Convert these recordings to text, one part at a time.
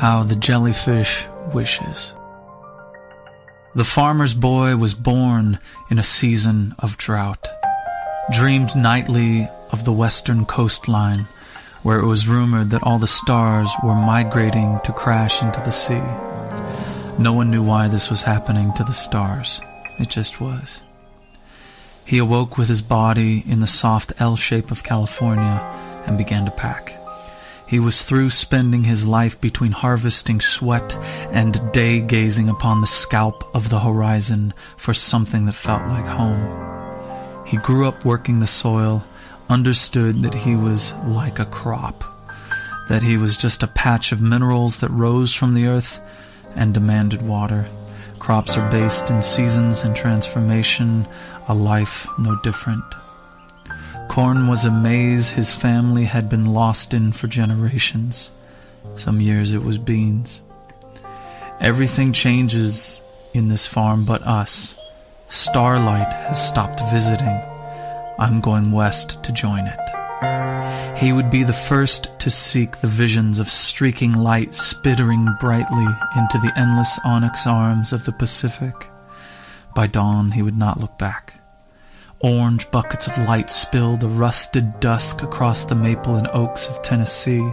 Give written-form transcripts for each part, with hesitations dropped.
How the Jellyfish Wishes. The farmer's boy was born in a season of drought, dreamed nightly of the western coastline, where it was rumored that all the stars were migrating to crash into the sea. No one knew why this was happening to the stars. It just was. He awoke with his body in the soft L shape of California and began to pack. He was through spending his life between harvesting sweat and day gazing upon the scalp of the horizon for something that felt like home. He grew up working the soil, understood that he was like a crop, that he was just a patch of minerals that rose from the earth and demanded water. Crops are based in seasons and transformation, a life no different. Corn was a maze his family had been lost in for generations. Some years it was beans. Everything changes in this farm but us. Starlight has stopped visiting. I'm going west to join it. He would be the first to seek the visions of streaking light spittering brightly into the endless onyx arms of the Pacific. By dawn he would not look back. Orange buckets of light spilled a rusted dusk across the maple and oaks of Tennessee.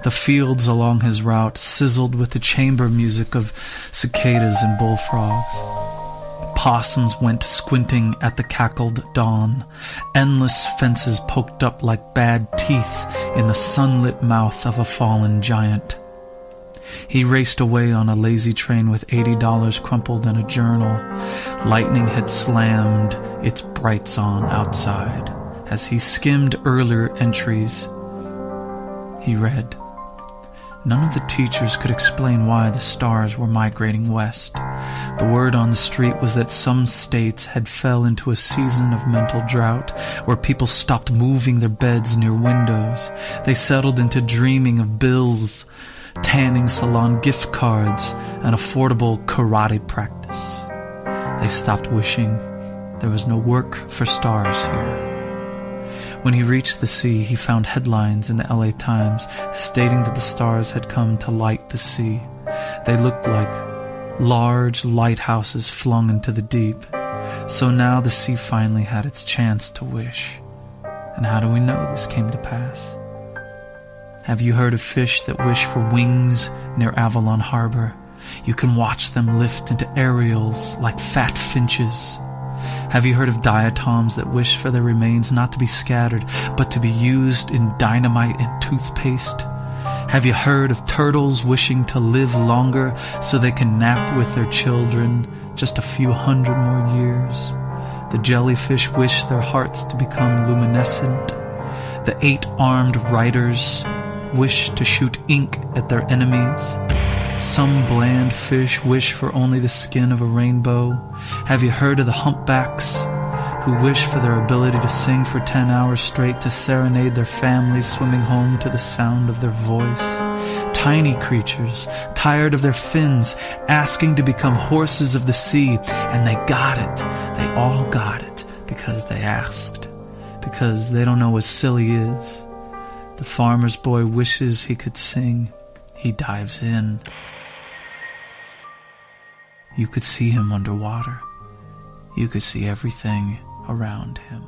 The fields along his route sizzled with the chamber music of cicadas and bullfrogs. Possums went squinting at the cackled dawn. Endless fences poked up like bad teeth in the sunlit mouth of a fallen giant. He raced away on a lazy train with $80 crumpled in a journal. Lightning had slammed its brights on outside. As he skimmed earlier entries, he read, none of the teachers could explain why the stars were migrating west. The word on the street was that some states had fell into a season of mental drought, where people stopped moving their beds near windows. They settled into dreaming of bills, tanning salon gift cards, and affordable karate practice. They stopped wishing. There was no work for stars here. When he reached the sea, he found headlines in the LA Times stating that the stars had come to light the sea. They looked like large lighthouses flung into the deep. So now the sea finally had its chance to wish. And how do we know this came to pass? Have you heard of fish that wish for wings near Avalon Harbor? You can watch them lift into aerials like fat finches. Have you heard of diatoms that wish for their remains not to be scattered, but to be used in dynamite and toothpaste? Have you heard of turtles wishing to live longer so they can nap with their children just a few hundred more years? The jellyfish wish their hearts to become luminescent. The 8-armed riders wish to shoot ink at their enemies. Some bland fish wish for only the skin of a rainbow. Have you heard of the humpbacks who wish for their ability to sing for 10 hours straight to serenade their families swimming home to the sound of their voice? Tiny creatures, tired of their fins, asking to become horses of the sea, and they got it. They all got it because they asked, because they don't know what silly is. The farmer's boy wishes he could sing. He dives in. You could see him underwater. You could see everything around him.